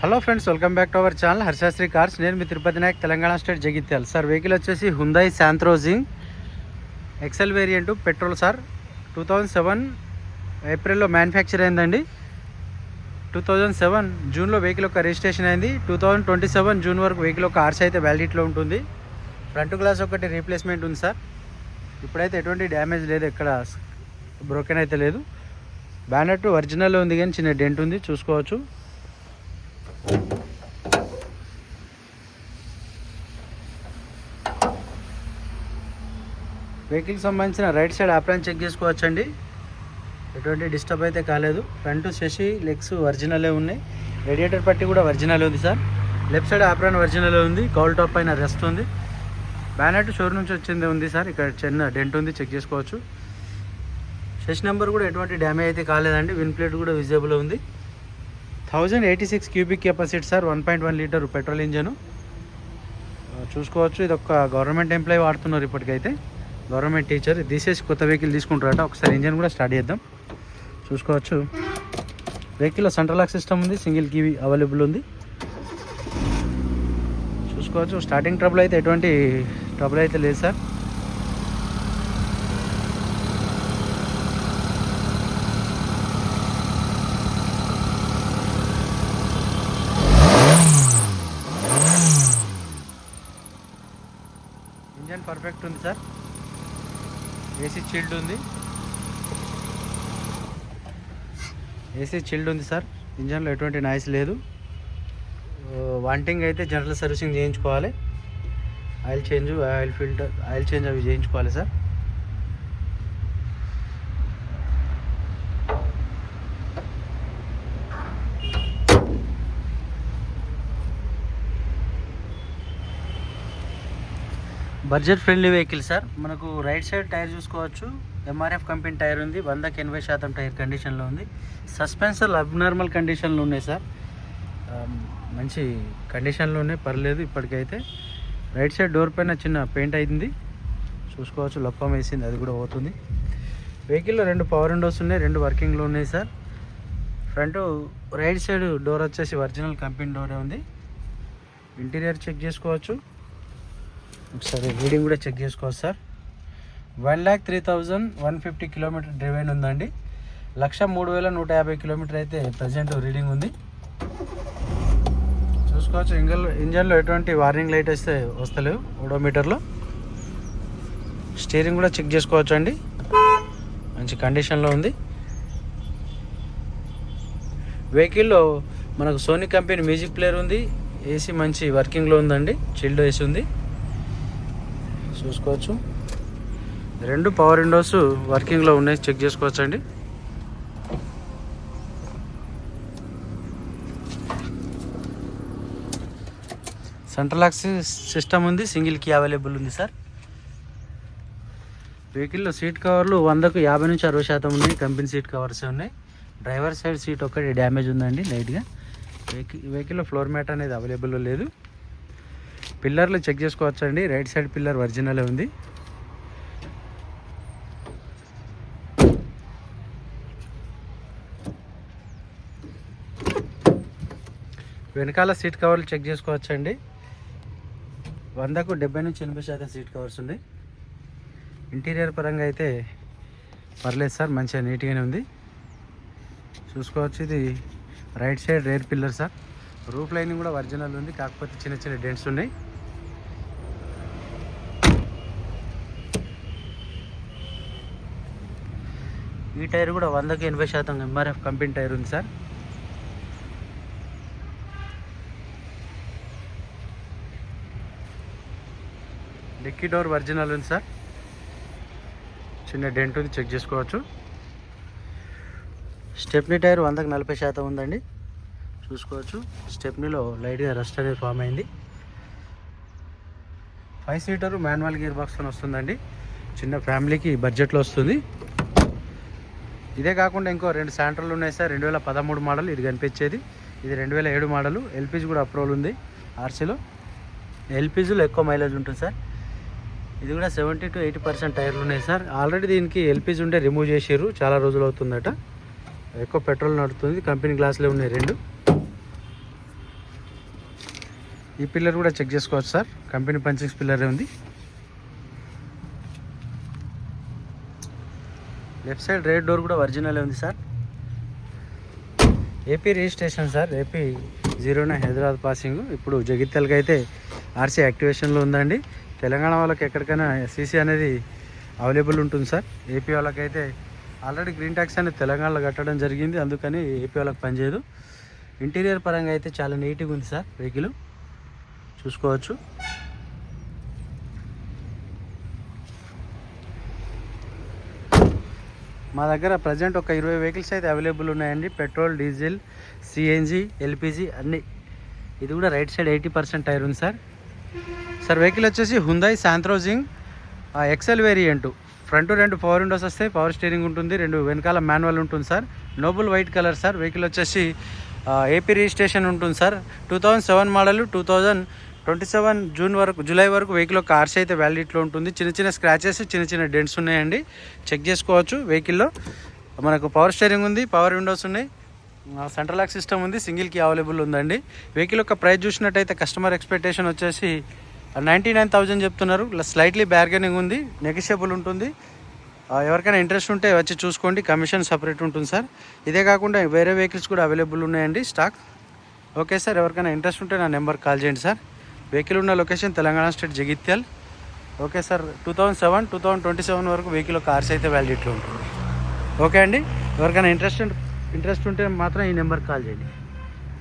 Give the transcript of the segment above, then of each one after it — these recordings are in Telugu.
Hello friends, welcome back to our channel Harshasri cars. నేను మీ Tirupati Nayak, Telangana state, Jagtial. Sir vehicle వచ్చేసి Hyundai Santro Xing XL variant petrol sir. 2007 ఏప్రిల్లో మ్యానుఫ్యాక్చర్ అయిందండి. 2007 జూన్లో వెహికల్ యొక్క రిజిస్ట్రేషన్ అయింది. 2027 జూన్ వరకు వెహికల్ యొక్క ఆర్సీ అయితే వ్యాలిడిటీలో ఉంటుంది. ఫ్రంట్ గ్లాస్ ఒకటి రీప్లేస్మెంట్ ఉంది సార్. ఇప్పుడైతే ఎటువంటి డ్యామేజ్ లేదు, ఎక్కడ బ్రోకెన్ అయితే లేదు. బ్యానెట్ ఒరిజినల్ ఉంది కానీ చిన్న డెంట్ ఉంది, చూసుకోవచ్చు. వెహికల్కి సంబంధించిన రైట్ సైడ్ ఆప్రాన్ చెక్ చేసుకోవచ్చండి. ఎటువంటి డిస్టర్బ్ అయితే కాలేదు. ఫ్రంట్ శశి లెగ్స్ ఒరిజినలే ఉన్నాయి. రేడియేటర్ పట్టి కూడా ఒరిజినల్ ఉంది sir. Left side apron original ఉంది. కౌల్ టాప్ పైన రెస్ట్ ఉంది. బ్యానెట్ షోరూమ్ నుంచి వచ్చింది ఉంది సార్. ఇక్కడ చిన్న డెంట్ ఉంది, చెక్ చేసుకోవచ్చు. శశి నెంబర్ కూడా ఎటువంటి డ్యామేజ్ అయితే కాలేదండి. విన్ ప్లేట్ కూడా విజిబుల్ ఉంది. 1086 cubic capacity sir. 1.1 litre petrol engine చూసుకోవచ్చు. ఇది ఒక గవర్నమెంట్ ఎంప్లాయీ వాడుతున్నారు ఇప్పటికైతే, గవర్నమెంట్ టీచర్. తీసేసి కొత్త వెహికల్ తీసుకుంటారట. ఒకసారి ఇంజన్ కూడా స్టార్ట్ చేద్దాం, చూసుకోవచ్చు. వెహికల్లో సెంట్రల్ లాక్ సిస్టమ్ ఉంది. సింగిల్ కీ అవైలబుల్ ఉంది, చూసుకోవచ్చు. స్టార్టింగ్ ట్రబుల్ అయితే ఎటువంటి ట్రబుల్ అయితే లేదు సార్. ఇంజన్ పర్ఫెక్ట్ ఉంది సార్. ఏసీ చిల్డ్ ఉంది. ఏసీ చిల్డ్ ఉంది సార్. ఇంజన్లో ఎటువంటి నాయిస్ లేదు. వాంటింగ్ అయితే జనరల్ సర్వీసింగ్ చేయించుకోవాలి. Oil change, oil filter, oil change అవి చేయించుకోవాలి sir. Budget friendly vehicle sir. మనకు రైట్ సైడ్ టైర్ చూసుకోవచ్చు. ఎంఆర్ఎఫ్ కంపెనీ టైర్ ఉంది. 100కి 80% టైర్ కండిషన్లో ఉంది. సస్పెన్సర్ అబ్నార్మల్ కండిషన్లో ఉన్నాయి సార్. మంచి కండిషన్లో ఉన్నాయి, పర్లేదు ఇప్పటికైతే. రైట్ సైడ్ డోర్ పైన చిన్న పెయింట్ అయింది, చూసుకోవచ్చు. లప్పం వేసింది, అది కూడా పోతుంది. వెహికల్లో 2 పవర్ విండోస్ ఉన్నాయి, 2 వర్కింగ్లో ఉన్నాయి sir. Front right side door వచ్చేసి ఒరిజినల్ కంపెనీ డోరే ఉంది. ఇంటీరియర్ చెక్ చేసుకోవచ్చు. ఒకసారి రీడింగ్ కూడా చెక్ చేసుకోవచ్చు సార్. 1,03,150 కిలోమీటర్ డ్రైవైన్ ఉందండి. 1,03,150 కిలోమీటర్ అయితే ప్రజెంట్ రీడింగ్ ఉంది, చూసుకోవచ్చు. ఇంజన్లో ఎటువంటి వార్నింగ్ లైట్ వస్తే వస్తలేవు ఓడోమీటర్లో. స్టీరింగ్ కూడా చెక్ చేసుకోవచ్చు అండి, మంచి కండిషన్లో ఉంది. వెహికల్లో మనకు సోనీ కంపెనీ మ్యూజిక్ ప్లేయర్ ఉంది. ఏసీ మంచి వర్కింగ్లో ఉందండి, చిల్డ్ ఏసీ ఉంది, చూసుకోవచ్చు. 2 పవర్ విండోస్ వర్కింగ్లో ఉన్నాయి, చెక్ చేసుకోవచ్చు అండి. సెంట్రల్ లాక్ సిస్టమ్ ఉంది. సింగిల్ కీ అవైలబుల్ ఉంది సార్. వెహికల్లో సీట్ కవర్లు 100కు 50 నుంచి 60% ఉన్నాయి. కంపెనీ సీట్ కవర్స్ ఉన్నాయి. డ్రైవర్ సైడ్ సీట్ ఒకటి డ్యామేజ్ ఉందండి లైట్గా. వెహికల్లో ఫ్లోర్ మ్యాట్ అనేది అవైలబుల్లో లేదు. పిల్లర్లు చెక్ చేసుకోవచ్చు అండి. రైట్ సైడ్ పిల్లర్ ఒరిజినలే ఉంది. వెనకాల సీట్ కవర్లు చెక్ చేసుకోవచ్చు అండి. 100కు 70 నుంచి 80% సీట్ కవర్స్ ఉన్నాయి. ఇంటీరియర్ పరంగా అయితే పర్లేదు సార్, మంచిగా నీట్గానే ఉంది, చూసుకోవచ్చు. ఇది right side rare pillar sir. Roof lining కూడా ఒరిజినల్ ఉంది, కాకపోతే చిన్న చిన్న డెంట్స్ ఉన్నాయి. ఈ టైర్ కూడా 100కి 80% ఎంఆర్ఎఫ్ కంపెనీ టైర్ ఉంది సార్. డిక్కీ డోర్ ఒరిజినల్ ఉంది సార్. చిన్న డెంట్ ఉంది, చెక్ చేసుకోవచ్చు. స్టెప్నీ టైర్ 100కి 40% ఉందండి, చూసుకోవచ్చు. స్టెప్నీలో లైట్గా రస్ట్ అనేది ఫామ్ అయింది. 5 సీటర్ మాన్యువల్ గేర్ బాక్స్తో వస్తుందండి. చిన్న ఫ్యామిలీకి బడ్జెట్లో వస్తుంది. ఇదే కాకుండా ఇంకో 2 శాంట్రల్ ఉన్నాయి సార్. 2013 మోడల్ ఇది కనిపించేది. ఇది 2007 మోడలు. ఎల్పిజి కూడా అప్రూవల్ ఉంది ఆర్సీలో. ఎల్పిజిలో ఎక్కువ మైలేజ్ ఉంటుంది సార్. ఇది కూడా 70 to 80% టైర్లు ఉన్నాయి సార్. ఆల్రెడీ దీనికి ఎల్పిజి ఉంటే రిమూవ్ చేసారు, చాలా రోజులు అవుతుందట. ఎక్కువ పెట్రోల్ నడుతుంది. కంపెనీ గ్లాసులే ఉన్నాయి 2. ఈ పిల్లర్ కూడా చెక్ చేసుకోవచ్చు సార్, కంపెనీ పంచింగ్స్ పిల్లరే ఉంది. లెఫ్ట్ సైడ్ రేట్ డోర్ కూడా ఒరిజినల్ ఉంది sir. AP registration sir, AP 09 Hyderabad passing. ఇప్పుడు జగిత్యాలకి అయితే ఆర్సీ యాక్టివేషన్లో ఉందండి. తెలంగాణ వాళ్ళకి ఎక్కడికైనా సీసీ అనేది అవైలబుల్ ఉంటుంది సార్. ఏపీ వాళ్ళకైతే ఆల్రెడీ గ్రీన్ ట్యాక్స్ అనేది తెలంగాణలో కట్టడం జరిగింది, అందుకని ఏపీ వాళ్ళకి పనిచేయదు. ఇంటీరియర్ పరంగా అయితే చాలా నీట్గా ఉంది సార్, వెహికల్ చూసుకోవచ్చు. మా దగ్గర ప్రజెంట్ ఒక 20 వెహికల్స్ అయితే అవైలబుల్ ఉన్నాయండి. పెట్రోల్, డీజిల్, సిఎన్జి, ఎల్పిజి అన్నీ. ఇది కూడా రైట్ సైడ్ 80% టైర్ ఉంది సార్. సార్ వెహికల్ వచ్చేసి Hyundai Santro Xing XL variant. Front 2 power windows వస్తాయి, పవర్ స్టీరింగ్ ఉంటుంది, 2 వెనకాల మాన్యువల్ ఉంటుంది sir. Noble white colour sir. Vehicle వచ్చేసి ఏపీ రిజిస్ట్రేషన్ ఉంటుంది సార్. 2007 మోడల్. 2027 జూలై వరకు వెహికల్ ఒక ఆర్సీ అయితే వ్యాలిడిటీలో ఉంటుంది. చిన్న చిన్న స్క్రాచెస్, చిన్న చిన్న డెంట్స్ ఉన్నాయండి, చెక్ చేసుకోవచ్చు. వెహికల్లో మనకు పవర్ స్టీరింగ్ ఉంది, పవర్ విండోస్ ఉన్నాయి, సెంట్రల్ లాక్ సిస్టమ్ ఉంది, సింగిల్ కీ అవైలబుల్ ఉందండి. వెహికల్ యొక్క ప్రైస్ చూసినట్టయితే కస్టమర్ ఎక్స్పెక్టేషన్ వచ్చేసి 99,000 చెప్తున్నారు. స్లైట్లీ బార్గెనింగ్ ఉంది, నెగోషియబుల్ ఉంటుంది. ఎవరికైనా ఇంట్రెస్ట్ ఉంటే వచ్చి చూసుకోండి, కమిషన్ సపరేట్ ఉంటుంది సార్. ఇదే కాకుండా వేరే వెహికల్స్ కూడా అవైలబుల్ ఉన్నాయండి స్టాక్. ఓకే సార్, ఎవరికైనా ఇంట్రెస్ట్ ఉంటే నా నెంబర్ కాల్ చేయండి సార్. వెహికల్ ఉన్న location Telangana state Jagtial. Okay sir, 2027 వరకు వెహికల్ ఒక ఆర్సీ అయితే వ్యాలిడిటీలో ఉంటుంది. ఓకే అండి, ఎవరికైనా ఇంట్రెస్ట్ ఉంటే మాత్రం ఈ నెంబర్కి కాల్ చేయండి.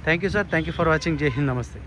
Thank you sir, thank you for watching. జై హింద్, నమస్తే.